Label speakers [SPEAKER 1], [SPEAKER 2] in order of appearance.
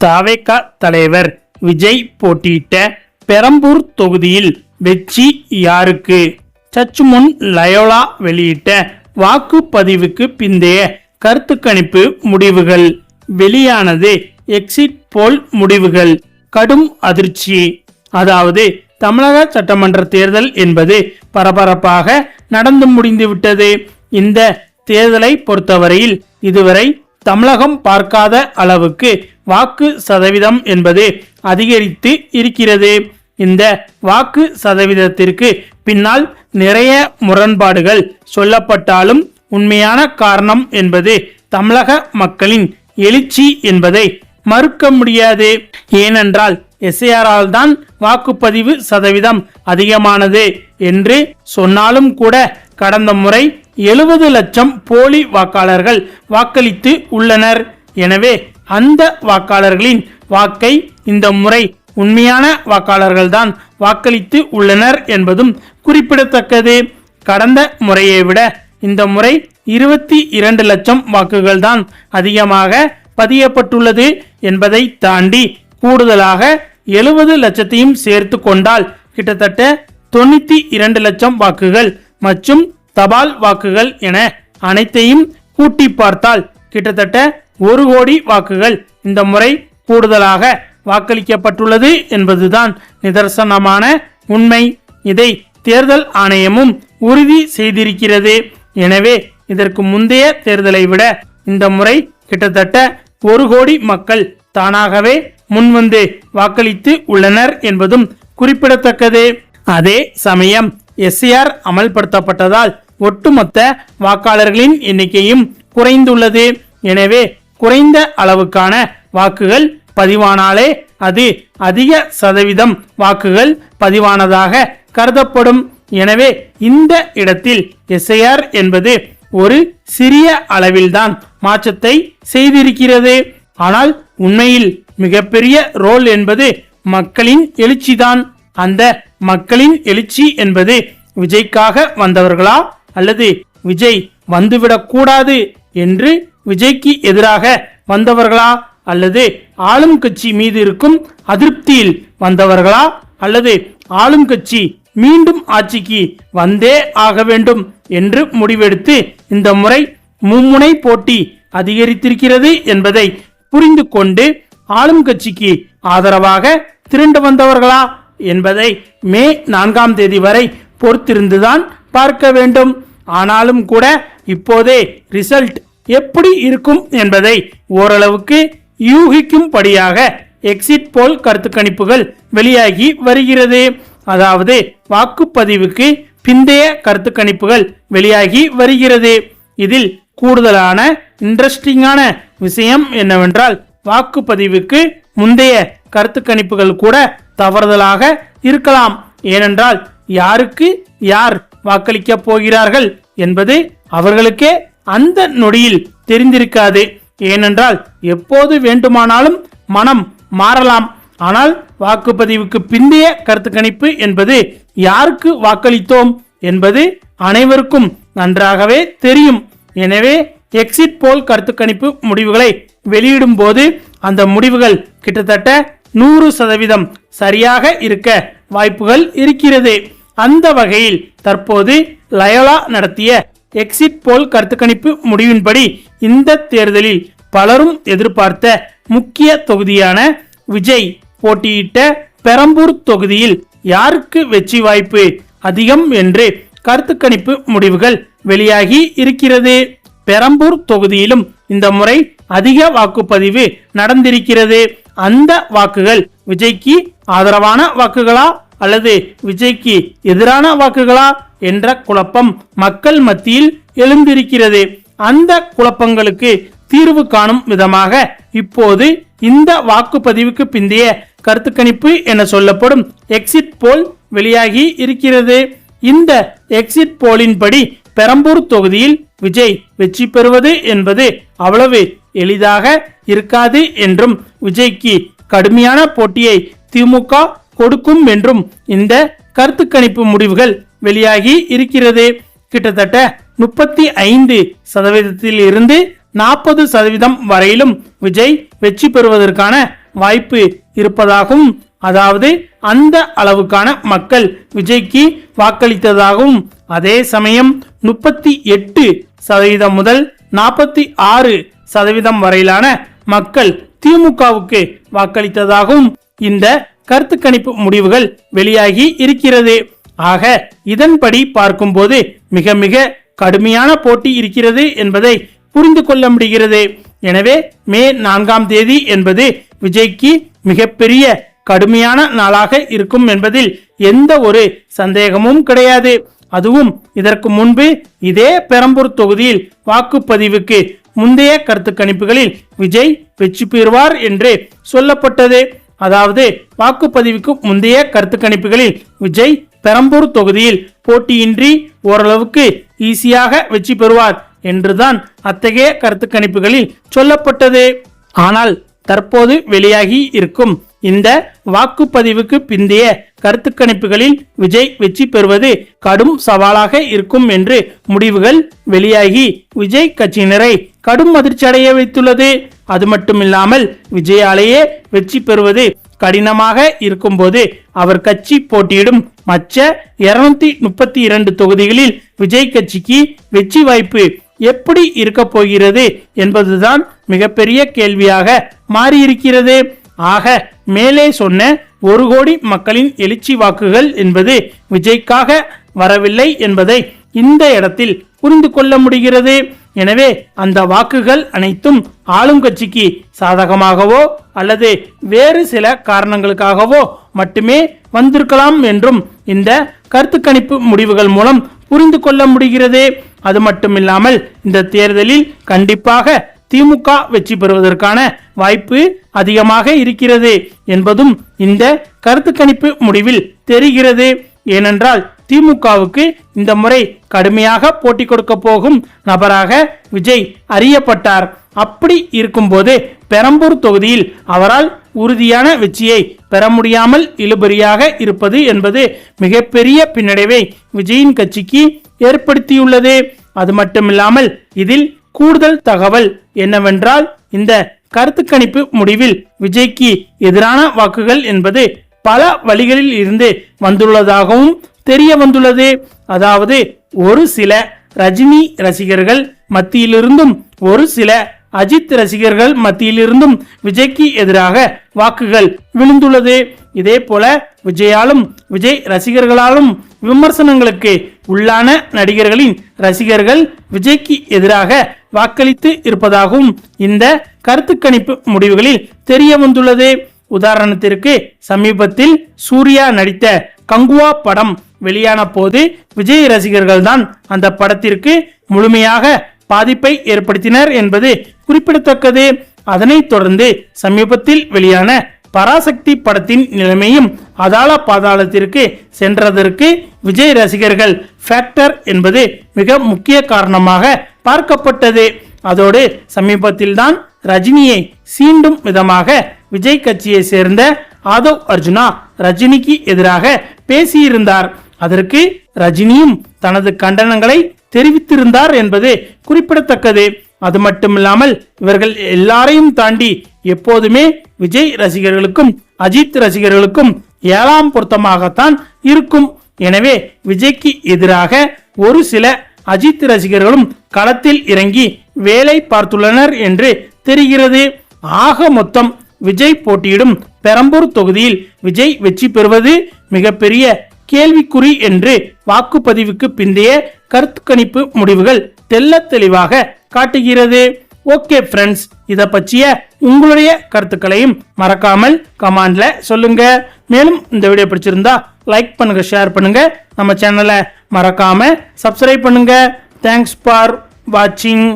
[SPEAKER 1] தவேக தலைவர் விஜய் போட்டியிட்ட பெரம்பூர் தொகுதியில் வெற்றி யாருக்கு? சற்று முன் லயோலா வெளியிட்ட வாக்குப்பதிவுக்கு பிந்தைய கருத்து கணிப்பு முடிவுகள் வெளியானது. எக்ஸிட் போல் முடிவுகள் கடும் அதிர்ச்சி. அதாவது தமிழக சட்டமன்ற தேர்தல் என்பது பரபரப்பாக நடந்து முடிந்துவிட்டது. இந்த தேர்தலை பொறுத்தவரையில் இதுவரை தமிழகம் பார்க்காத அளவுக்கு வாக்கு சதவீதம் என்பது அதிகரித்து இருக்கிறது. இந்த வாக்கு சதவீதத்திற்கு பின்னால் நிறைய முரண்பாடுகள் சொல்லப்பட்டாலும் உண்மையான காரணம் என்பது தமிழக மக்களின் எழுச்சி என்பதை மறுக்க முடியாது. ஏனென்றால் எஸ்ஐஆரால் தான் வாக்குப்பதிவு சதவீதம் அதிகமானது என்று சொன்னாலும் கூட கடந்த முறை 70 லட்சம் போலி வாக்காளர்கள் வாக்களித்து உள்ளனர். எனவே அந்த வாக்காளர்களின் வாக்கை இந்த முறை உண்மையான வாக்காளர்கள் தான் வாக்களித்து உள்ளனர் என்பதும் குறிப்பிடத்தக்கது. கடந்த முறையை விட இந்த முறை 22 லட்சம் வாக்குகள் தான் அதிகமாக பதியப்பட்டுள்ளது என்பதை தாண்டி கூடுதலாக 70 லட்சத்தையும் சேர்த்து கொண்டால் கிட்டத்தட்ட 92 லட்சம் வாக்குகள் மற்றும் தபால் வாக்குகள் என அனைத்தையும் கூட்டி பார்த்தால் கிட்டத்தட்ட 1 கோடி வாக்குகள் இந்த முறை கூடுதலாக வாக்களிக்கப்பட்டுள்ளது என்பதுதான் நிதர்சனமான உண்மை. இதை தேர்தல் ஆணையமும் உறுதி செய்திருக்கிறது. எனவே இதற்கு முந்தைய தேர்தலை விட இந்த முறை கிட்டத்தட்ட 1 கோடி மக்கள் தானாகவே முன்வந்து வாக்களித்து உள்ளனர் என்பதும் குறிப்பிடத்தக்கது. அதே சமயம் எஸ்ஐஆர் அமல்படுத்தப்பட்டதால் ஒட்டுமொத்த வாக்காளர்களின் எண்ணிக்கையும் குறைந்துள்ளது. எனவே குறைந்த அளவுக்கான வாக்குகள் பதிவானாலே அது அதிக சதவீதம் வாக்குகள் பதிவானதாக கருதப்படும். எனவே இந்த இடத்தில் எஸ்ஐஆர் என்பது ஒரு சிறிய அளவில்தான் மாற்றத்தை செய்திருக்கிறது. ஆனால் உண்மையில் மிகப்பெரிய ரோல் என்பது மக்களின் எழுச்சிதான். அந்த மக்களின் எழுச்சி என்பது விஜய்க்காக வந்தவர்களா அல்லது விஜய் வந்துவிடக் கூடாது என்று விஜய்க்கு எதிராக வந்தவர்களா அல்லது ஆளும் கட்சி மீது இருக்கும் அதிருப்தியில் வந்தவர்களா அல்லது ஆளும் கட்சி மீண்டும் ஆட்சிக்கு வந்தே ஆக வேண்டும் என்று முடிவெடுத்து இந்த முறை மும்முனை போட்டி அதிகரித்திருக்கிறது என்பதை புரிந்து கொண்டு ஆளும் கட்சிக்கு ஆதரவாக திரண்டு வந்தவர்களா என்பதை மே 4ஆம் தேதி வரை பொறுத்திருந்துதான் பார்க்க வேண்டும். ஆனாலும் கூட இப்போதே ரிசல்ட் எப்படி இருக்கும் என்பதை ஓரளவுக்கு யூகிக்கும்படியாக எக்ஸிட் போல் கருத்து கணிப்புகள் வெளியாகி வருகிறது. அதாவது வாக்குப்பதிவுக்கு பிந்தைய கருத்து கணிப்புகள் வெளியாகி வருகிறது. இதில் கூடுதலான இன்ட்ரெஸ்டிங்கான விஷயம் என்னவென்றால் வாக்குப்பதிவுக்கு முந்தைய கருத்து கணிப்புகள் கூட தவறுதலாக இருக்கலாம். ஏனென்றால் யாருக்கு யார் வாக்களிக்க போகிறார்கள் என்பது அவர்களுக்கே அந்த நொடியில் தெரிந்திருக்காது. ஏனென்றால் எப்போது வேண்டுமானாலும் மனம் மாறலாம். ஆனால் வாக்குப்பதிவுக்கு பிந்தைய கருத்து கணிப்பு என்பது யாருக்கு வாக்களித்தோம் என்பது அனைவருக்கும் நன்றாகவே தெரியும். எனவே எக்ஸிட் போல் கருத்து கணிப்பு முடிவுகளை வெளியிடும் போது அந்த முடிவுகள் கிட்டத்தட்ட 100% சரியாக இருக்க வாய்ப்புகள் இருக்கிறது. அந்த வகையில் தற்போது லயோலா நடத்திய எக்ஸிட் போல் கருத்து கணிப்பு முடிவின்படி இந்த தேர்தலில் பலரும் எதிர்பார்த்த முக்கிய தொகுதியான விஜய் போட்டியிட்ட பெரம்பூர் தொகுதியில் யாருக்கு வெற்றி வாய்ப்பு அதிகம் என்று கருத்து கணிப்பு முடிவுகள் வெளியாகி இருக்கிறது. பெரம்பூர் தொகுதியிலும் இந்த முறை அதிக வாக்குப்பதிவு நடந்திருக்கிறது. அந்த வாக்குகள் விஜய்க்கு ஆதரவான வாக்குகளா அல்லது விஜய்க்கு எதிரான வாக்குகளா என்ற குழப்பம் மக்கள் மத்தியில் எழுந்திருக்கிறது. அந்த குழப்பங்களுக்கு தீர்வு காணும் விதமாக இப்போது இந்த வாக்குப்பதிவுக்கு பிந்தைய கருத்து கணிப்பு என சொல்லப்படும் எக்ஸிட் போல் வெளியாகி இருக்கிறது. இந்த எக்ஸிட் போலின்படி பெரம்பூர் தொகுதியில் விஜய் வெற்றி பெறுவது என்பது அவ்வளவு எளிதாக இருக்காது என்றும் விஜய்க்கு கடுமையான போட்டியை திமுக கொடுக்கும் என்றும் இந்த கருத்து கணிப்பு முடிவுகள் வெளியாகி இருக்கிறது. கிட்டத்தட்ட 35% இருந்து 40% வரையிலும் விஜய் வெற்றி பெறுவதற்கான வாய்ப்பு இருப்பதாகவும், அதாவது அந்த அளவுக்கான மக்கள் விஜய்க்கு வாக்களித்ததாகவும், அதே சமயம் 38% முதல் 46% வரையிலான மக்கள் திமுகவுக்கு வாக்களித்ததாகவும் இந்த கருத்து கணிப்பு முடிவுகள் வெளியாகி இருக்கிறது. ஆக இதன்படி பார்க்கும்போது மிக மிக கடுமையான போட்டி இருக்கிறது என்பதை புரிந்து கொள்ள முடிகிறது. எனவே மே 4 என்பது விஜய்க்கு மிகப்பெரிய கடுமையான நாளாக இருக்கும் என்பதில் எந்த ஒரு சந்தேகமும் கிடையாது. அதுவும் இதற்கு முன்பு இதே பெரம்பூர் தொகுதியில் வாக்குப்பதிவுக்கு முந்தைய கருத்து கணிப்புகளில் விஜய் வெற்றி பெறுவார் என்று சொல்லப்பட்டது. அதாவது வாக்குப்பதிவுக்கு முந்தைய கருத்து கணிப்புகளில் விஜய் பெரம்பூர் தொகுதியில் போட்டியின்றி ஓரளவுக்கு ஈஸியாக வெற்றி பெறுவார் என்றுதான் அத்தகைய கருத்து கணிப்புகளில் சொல்லப்பட்டது. ஆனால் தற்போது வெளியாகி இருக்கும் இந்த வாக்குப்பதிவுக்கு பிந்தைய கருத்து கணிப்புகளில் விஜய் வெற்றி பெறுவது கடும் சவாலாக இருக்கும் என்று முடிவுகள் வெளியாகி விஜய் கட்சியினரை கடும் அதிர்ச்சி அடைய வைத்துள்ளது. அது மட்டுமில்லாமல் விஜயாலேயே வெற்றி பெறுவது கடினமாக இருக்கும்போது அவர் கட்சி போட்டியிடும் மற்ற 232 தொகுதிகளில் விஜய் கட்சிக்கு வெற்றி வாய்ப்பு எப்படி இருக்க போகிறது என்பதுதான் மிகப்பெரிய கேள்வியாக மாறியிருக்கிறது. ஆக மேலே சொன்ன 1 கோடி மக்களின் எழுச்சி வாக்குகள் என்பது விஜய்க்காக வரவில்லை என்பதை இந்த இடத்தில் புரிந்து கொள்ள முடிகிறது. எனவே அந்த வாக்குகள் அனைத்தும் ஆளும் கட்சிக்கு சாதகமாகவோ அல்லது வேறு சில காரணங்களுக்காகவோ மட்டுமே வந்திருக்கலாம் என்றும் இந்த கருத்து கணிப்பு முடிவுகள் மூலம் புரிந்து கொள்ள முடிகிறது. அது மட்டுமில்லாமல் இந்த தேர்தலில் கண்டிப்பாக திமுக வெற்றி பெறுவதற்கான வாய்ப்பு அதிகமாக இருக்கிறது என்பதும் இந்த கருத்து கணிப்பு முடிவில் தெரிகிறது. ஏனென்றால் திமுகவுக்கு இந்த முறை கடுமையாக போட்டி கொடுக்க போகும் நபராக விஜய் அறியப்பட்டார். அப்படி இருக்கும்போது பெரம்பூர் தொகுதியில் அவரால் உறுதியான வெற்றியை பெற முடியாமல் இழுபறியாக இருப்பது என்பது மிகப்பெரிய பின்னடைவை விஜயின் கட்சிக்கு ஏற்படுத்தியுள்ளது. அது மட்டுமில்லாமல் இதில் கூடுதல் தகவல் என்னவென்றால் இந்த கருத்து கணிப்பு முடிவில் விஜய்க்கு எதிரான வாக்குகள் என்பது பல வழிகளில் இருந்து வந்துள்ளதாகவும் தெரிய வந்துள்ளது. அதாவது ஒரு சில ரஜினி ரசிகர்கள் மத்தியிலிருந்தும் ஒரு சில அஜித் ரசிகர்கள் மத்தியிலிருந்தும் விஜய்க்கு எதிராக வாக்குகள் விழுந்துள்ளது. இதே போல விஜயாலும் விஜய் ரசிகர்களாலும் விமர்சனங்களுக்கு உள்ளான நடிகர்களின் ரசிகர்கள் விஜய்க்கு எதிராக வாக்களித்து இருப்பதாகவும் இந்த கருத்து கணிப்பு முடிவுகளில் தெரிய வந்துள்ளது. உதாரணத்திற்கு சமீபத்தில் சூர்யா நடித்த கங்குவா படம் வெளியான போது விஜய் ரசிகர்கள் தான் அந்த படத்திற்கு முழுமையாக பாதிப்பை ஏற்படுத்தினர் என்பது குறிப்பிடத்தக்கது. அதனைத் தொடர்ந்து சமீபத்தில் வெளியான பராசக்தி படத்தின் நிலைமையும் அதாள பாதாளத்திற்கு சென்றதற்கு விஜய் ரசிகர்கள் ஃபேக்டர் என்பது மிக முக்கிய காரணமாக பார்க்கப்பட்டது. அதோடு சமீபத்தில் தான் ரஜினியை சீண்டும் விதமாக விஜய் கட்சியை சேர்ந்த ஆதவ் அர்ஜுனா ரஜினிக்கு எதிராக பேசியிருந்தார். அதற்கு ரஜினியும் தனது கண்டனங்களை தெரிவித்திருந்தார் என்பது குறிப்பிடத்தக்கது. அது மட்டுமில்லாமல் இவர்கள் எல்லாரையும் தாண்டி எப்போதுமே விஜய் ரசிகர்களுக்கும் அஜித் ரசிகர்களுக்கும் 7ஆம் பொருத்தமாகத்தான் இருக்கும். எனவே விஜய்க்கு எதிராக ஒரு சில அஜித் ரசிகர்களும் களத்தில் இறங்கி வேலை பார்த்துள்ளனர் என்று தெரிகிறது. ஆக மொத்தம் விஜய் போட்டியிடும் பெரம்பூர் தொகுதியில் விஜய் வெற்றி பெறுவது மிகப்பெரிய கேள்விக்குறி என்று வாக்குப்பதிவுக்கு பிந்தைய கருத்து கணிப்பு முடிவுகள் தெள்ளத் தெளிவாக காட்டுகிறது. ஓகே ஃப்ரெண்ட்ஸ், இதை பற்றிய உங்களுடைய கருத்துக்களையும் மறக்காமல் கமெண்ட்ல சொல்லுங்க. மேலும் இந்த வீடியோ பிடிச்சிருந்தா லைக் பண்ணுங்க, ஷேர் பண்ணுங்க, நம்ம சேனலை மறக்காம சப்ஸ்கிரைப் பண்ணுங்க. தேங்க்ஸ் ஃபார் வாட்சிங்.